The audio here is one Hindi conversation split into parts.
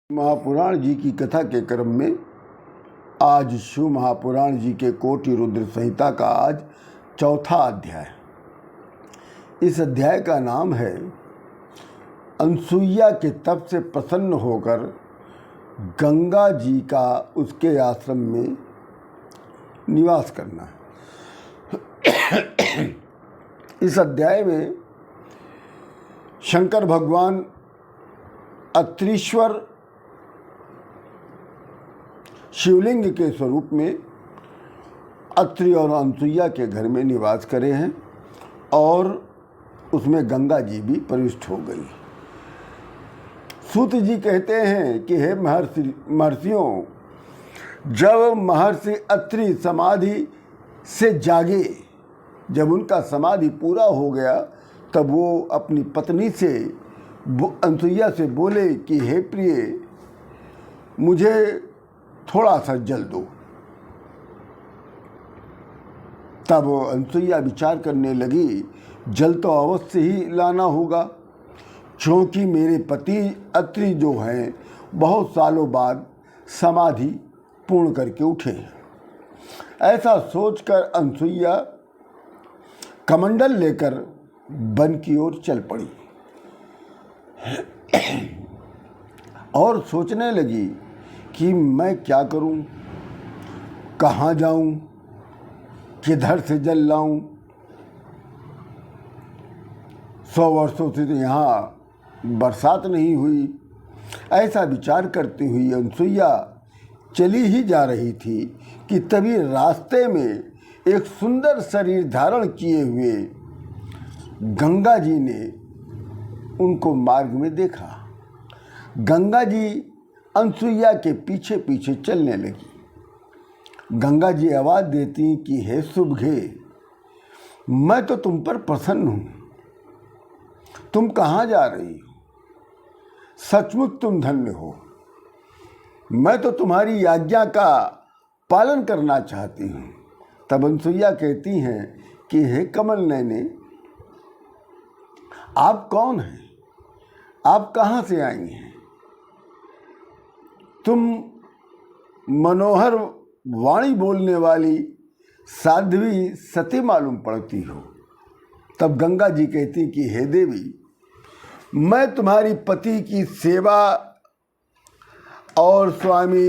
महापुराण जी की कथा के क्रम में आज शिव महापुराण जी के कोटि रुद्र संहिता का आज चौथा अध्याय। इस अध्याय का नाम है अनसुईया के तप से प्रसन्न होकर गंगा जी का उसके आश्रम में निवास करना। इस अध्याय में शंकर भगवान अत्रीश्वर शिवलिंग के स्वरूप में अत्रि और अनसुईया के घर में निवास करे हैं और उसमें गंगा जी भी प्रविष्ट हो गई। सूत जी कहते हैं कि हे महर्षियों, जब महर्षि अत्रि समाधि से जागे, जब उनका समाधि पूरा हो गया, तब वो अपनी पत्नी से अनसुईया से बोले कि हे प्रिय, मुझे थोड़ा सा जल दो। तब अनसुईया विचार करने लगी, जल तो अवश्य ही लाना होगा, क्योंकि मेरे पति अत्रि जो हैं बहुत सालों बाद समाधि पूर्ण करके उठे। ऐसा सोचकर अनसुईया कमंडल लेकर वन की ओर चल पड़ी और सोचने लगी कि मैं क्या करूं, कहाँ जाऊं, किधर से जल लाऊं। 100 वर्षों से तो यहाँ बरसात नहीं हुई। ऐसा विचार करती हुई अनसुईया चली ही जा रही थी कि तभी रास्ते में एक सुंदर शरीर धारण किए हुए गंगा जी ने उनको मार्ग में देखा। गंगा जी अनसुईया के पीछे पीछे चलने लगी। गंगा जी आवाज़ देती कि हे शुभगे, मैं तो तुम पर प्रसन्न हूँ, तुम कहाँ जा रही हो? सचमुच तुम धन्य हो। मैं तो तुम्हारी आज्ञा का पालन करना चाहती हूँ। तब अनसुईया कहती हैं कि हे कमल नयने, आप कौन हैं? आप कहाँ से आई हैं? तुम मनोहर वाणी बोलने वाली साध्वी सती मालूम पड़ती हो। तब गंगा जी कहती कि हे देवी, मैं तुम्हारी पति की सेवा और स्वामी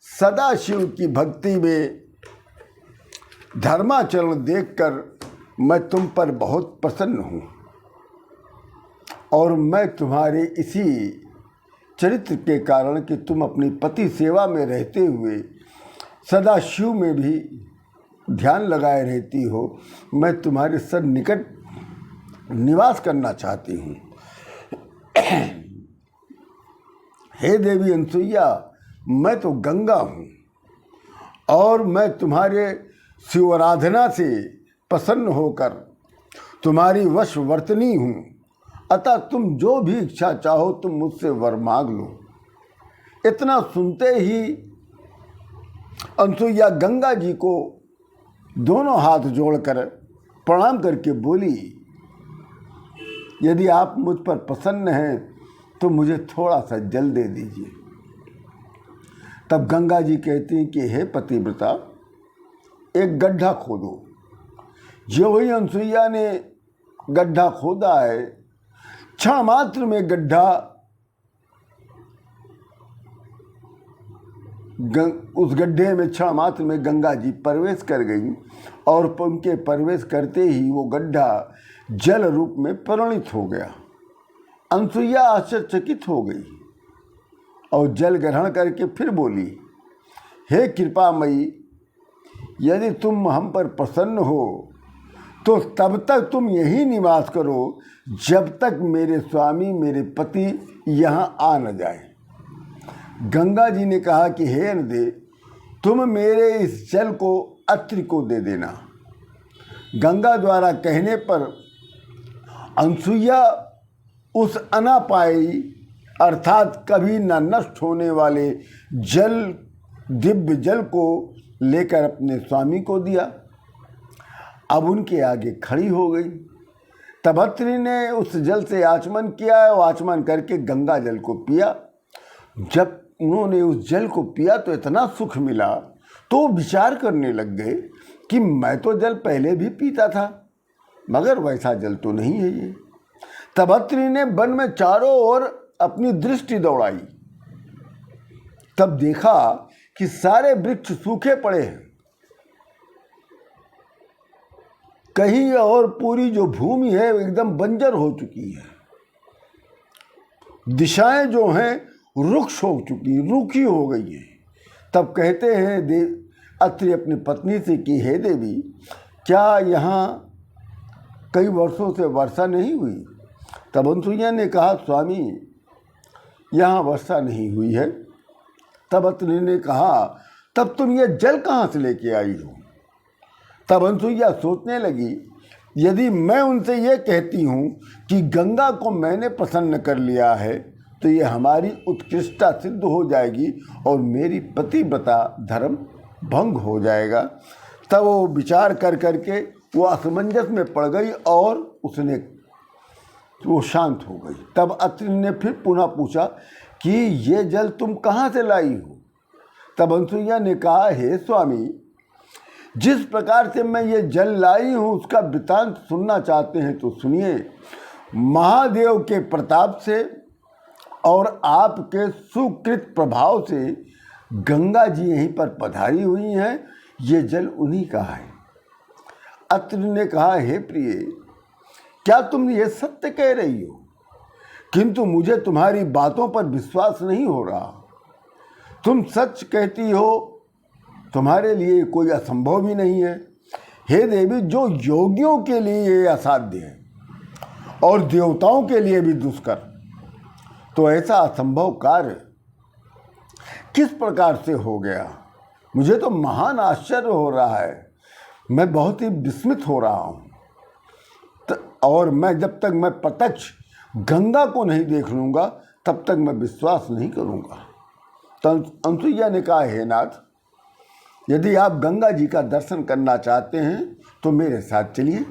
सदाशिव की भक्ति में धर्माचरण देखकर मैं तुम पर बहुत प्रसन्न हूँ और मैं तुम्हारे इसी चरित्र के कारण कि तुम अपनी पति सेवा में रहते हुए सदाशिव में भी ध्यान लगाए रहती हो, मैं तुम्हारे सन्निकट निवास करना चाहती हूँ। हे देवी अनसुईया, मैं तो गंगा हूँ और मैं तुम्हारे शिवाराधना से प्रसन्न होकर तुम्हारी वशवर्तनी हूँ। अतः तुम जो भी इच्छा चाहो तुम मुझसे वर मांग लो। इतना सुनते ही अनसुईया गंगा जी को दोनों हाथ जोड़कर प्रणाम करके बोली, यदि आप मुझ पर प्रसन्न हैं तो मुझे थोड़ा सा जल दे दीजिए। तब गंगा जी कहती हैं कि हे पतिव्रता, एक गड्ढा खोदो। जो ही अनसुईया ने गड्ढा खोदा है, क्षण मात्र में गड्ढा उस गड्ढे में क्षण मात्र में गंगा जी प्रवेश कर गई और उनके प्रवेश करते ही वो गड्ढा जल रूप में परिणित हो गया। अनसुईया आश्चर्यचकित हो गई और जल ग्रहण करके फिर बोली, हे कृपामयी, यदि तुम हम पर प्रसन्न हो तो तब तक तुम यहीं निवास करो जब तक मेरे स्वामी मेरे पति यहाँ आ न जाए। गंगा जी ने कहा कि हे नदे, तुम मेरे इस जल को अत्रि को दे देना। गंगा द्वारा कहने पर अनसुईया उस अनापायी अर्थात कभी न नष्ट होने वाले जल, दिव्य जल को लेकर अपने स्वामी को दिया। अब उनके आगे खड़ी हो गई। तब अत्रि ने उस जल से आचमन किया और आचमन करके गंगा जल को पिया जब उन्होंने उस जल को पिया तो इतना सुख मिला, तो विचार करने लग गए कि मैं तो जल पहले भी पीता था, मगर वैसा जल तो नहीं है ये। तब अत्रि ने वन में चारों ओर अपनी दृष्टि दौड़ाई। तब देखा कि सारे वृक्ष सूखे पड़े हैं, कहीं और पूरी जो भूमि है एकदम बंजर हो चुकी है, दिशाएं जो हैं रुक्ष हो चुकी, रूखी हो गई हैं। तब कहते हैं अत्रि अपनी पत्नी से कि हे देवी, क्या यहाँ कई वर्षों से वर्षा नहीं हुई? तब अनसुईया ने कहा, स्वामी यहाँ वर्षा नहीं हुई है। तब अत्रि ने कहा, तब तुम ये जल कहाँ से लेके आई हो? तब अनसुईया सोचने लगी, यदि मैं उनसे ये कहती हूँ कि गंगा को मैंने प्रसन्न कर लिया है तो ये हमारी उत्कृष्टता सिद्ध हो जाएगी और मेरी पतिव्रता धर्म भंग हो जाएगा। तब वो विचार कर करके वो असमंजस में पड़ गई और वो शांत हो गई। तब अत्रि ने फिर पुनः पूछा कि ये जल तुम कहाँ से लाई हो? तब अनसुईया ने कहा, हे स्वामी, जिस प्रकार से मैं ये जल लाई हूँ उसका वृत्तांत सुनना चाहते हैं तो सुनिए। महादेव के प्रताप से और आपके सुकृत प्रभाव से गंगा जी यहीं पर पधारी हुई हैं, ये जल उन्हीं का है। अत्रि ने कहा, हे प्रिय, क्या तुम ये सत्य कह रही हो? किंतु मुझे तुम्हारी बातों पर विश्वास नहीं हो रहा। तुम सच कहती हो, तुम्हारे लिए कोई असंभव भी नहीं है। हे देवी, जो योगियों के लिए ये असाध्य है और देवताओं के लिए भी दुष्कर, तो ऐसा असंभव कार्य किस प्रकार से हो गया? मुझे तो महान आश्चर्य हो रहा है, मैं बहुत ही विस्मित हो रहा हूँ। और मैं जब तक मैं प्रत्यक्ष गंगा को नहीं देख लूँगा तब तक मैं विश्वास नहीं करूँगा। तो अनसुईया ने कहा, हे नाथ, यदि आप गंगा जी का दर्शन करना चाहते हैं तो मेरे साथ चलिए।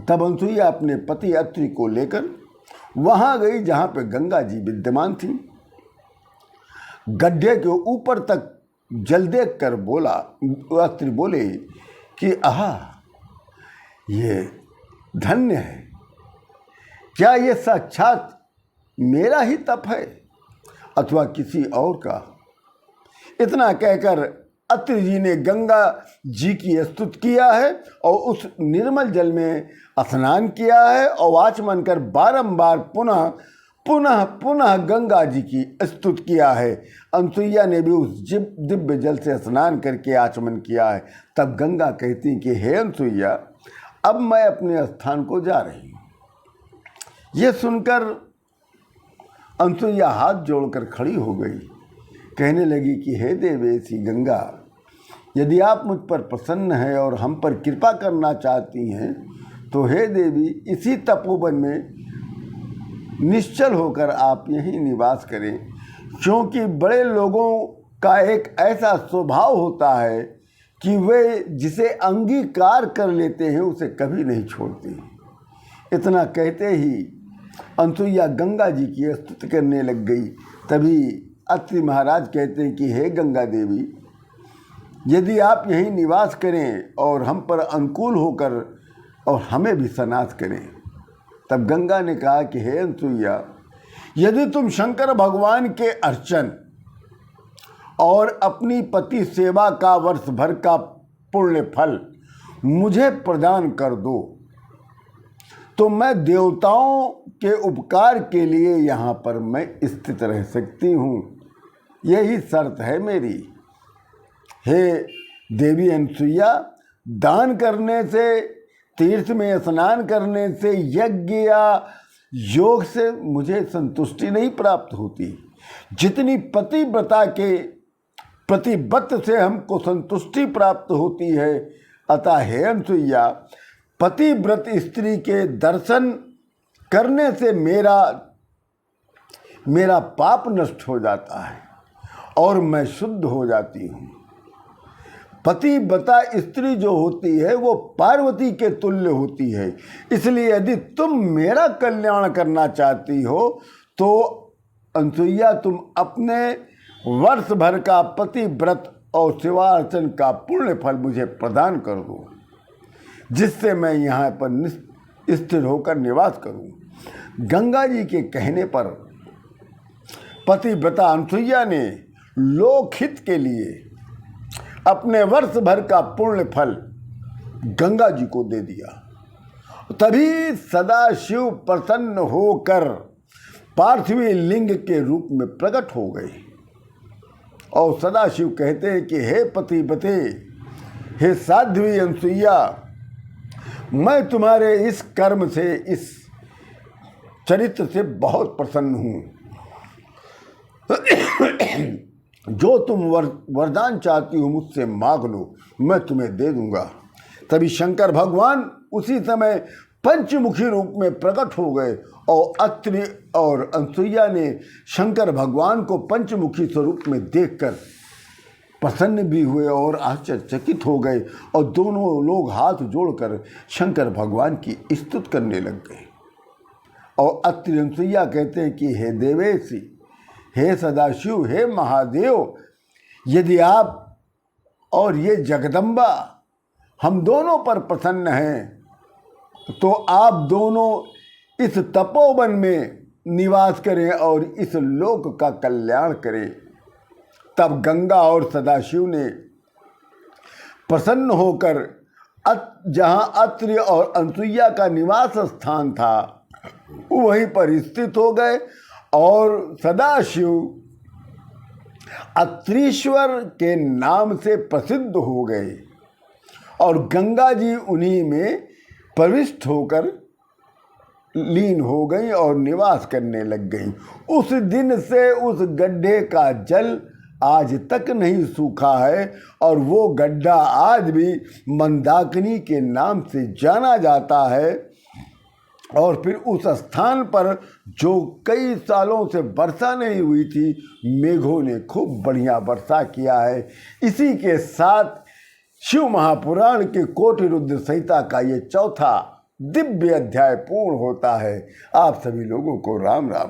तब अनसुईया अपने पति अत्रि को लेकर वहाँ गई जहाँ पे गंगा जी विद्यमान थी। गड्ढे के ऊपर तक जल देख कर बोला, अत्रि बोले कि आहा, ये धन्य है। क्या ये साक्षात मेरा ही तप है अथवा किसी और का? इतना कहकर अत्रि जी ने गंगा जी की स्तुति किया है और उस निर्मल जल में स्नान किया है और आचमन कर बारंबार पुनः पुनः पुनः गंगा जी की स्तुति किया है। अनसुईया ने भी उस दिव्य जल से स्नान करके आचमन किया है। तब गंगा कहती कि हे अनसुईया, अब मैं अपने स्थान को जा रही हूँ। ये सुनकर अनसुईया हाथ जोड़कर खड़ी हो गई, कहने लगी कि हे देवेशी गंगा, यदि आप मुझ पर प्रसन्न हैं और हम पर कृपा करना चाहती हैं तो हे देवी, इसी तपोवन में निश्चल होकर आप यहीं निवास करें, क्योंकि बड़े लोगों का एक ऐसा स्वभाव होता है कि वे जिसे अंगीकार कर लेते हैं उसे कभी नहीं छोड़ते। इतना कहते ही अनसुईया गंगा जी की स्तुति करने लग गई। तभी अत्रि महाराज कहते हैं कि हे गंगा देवी, यदि आप यहीं निवास करें और हम पर अनुकूल होकर और हमें भी सनाथ करें। तब गंगा ने कहा कि हे अनसुईया, यदि तुम शंकर भगवान के अर्चन और अपनी पति सेवा का वर्ष भर का पुण्य फल मुझे प्रदान कर दो तो मैं देवताओं के उपकार के लिए यहाँ पर मैं स्थित रह सकती हूँ। यही शर्त है मेरी। हे देवी अनसुईया, दान करने से, तीर्थ में स्नान करने से, यज्ञ या योग से मुझे संतुष्टि नहीं प्राप्त होती, जितनी पतिव्रता के प्रतिव्रत से हमको संतुष्टि प्राप्त होती है। अतः हे अनसुईया, पतिव्रत स्त्री के दर्शन करने से मेरा पाप नष्ट हो जाता है और मैं शुद्ध हो जाती हूँ। पतिव्रता स्त्री जो होती है वो पार्वती के तुल्य होती है। इसलिए यदि तुम मेरा कल्याण करना चाहती हो तो अनसुईया तुम अपने वर्ष भर का पतिव्रत और सेवा अर्चन का पुण्य फल मुझे प्रदान कर दो, जिससे मैं यहाँ पर स्थिर होकर निवास करूं। गंगा जी के कहने पर पतिव्रता अनसुईया ने लोकहित के लिए अपने वर्ष भर का पुण्य फल गंगा जी को दे दिया। तभी सदाशिव प्रसन्न होकर पार्थिवी लिंग के रूप में प्रकट हो गए और सदाशिव कहते हैं कि हे पतिव्रते, हे साध्वी अनसुईया, मैं तुम्हारे इस कर्म से, इस चरित्र से बहुत प्रसन्न हूँ। जो तुम वरदान चाहती हो मुझसे मांग लो, मैं तुम्हें दे दूंगा। तभी शंकर भगवान उसी समय पंचमुखी रूप में प्रकट हो गए और अत्रि और अनसुईया ने शंकर भगवान को पंचमुखी स्वरूप में देखकर प्रसन्न भी हुए और आश्चर्यचकित हो गए और दोनों लोग हाथ जोड़कर शंकर भगवान की स्तुति करने लग गए। और अत्रि अनसुईया कहते हैं कि हे देवेशी, हे सदाशिव, हे महादेव, यदि आप और ये जगदम्बा हम दोनों पर प्रसन्न हैं तो आप दोनों इस तपोवन में निवास करें और इस लोक का कल्याण करें। तब गंगा और सदाशिव ने प्रसन्न होकर जहां अत्रि और अनसुईया का निवास स्थान था वहीं पर स्थित हो गए और सदाशिव अत्रीश्वर के नाम से प्रसिद्ध हो गए और गंगा जी उन्हीं में प्रविष्ट होकर लीन हो गई और निवास करने लग गई। उस दिन से उस गड्ढे का जल आज तक नहीं सूखा है और वो गड्ढा आज भी मंदाकिनी के नाम से जाना जाता है। और फिर उस स्थान पर जो कई सालों से वर्षा नहीं हुई थी, मेघों ने खूब बढ़िया वर्षा किया है। इसी के साथ शिव महापुराण के कोटि रुद्र संहिता का ये चौथा दिव्य अध्याय पूर्ण होता है। आप सभी लोगों को राम राम।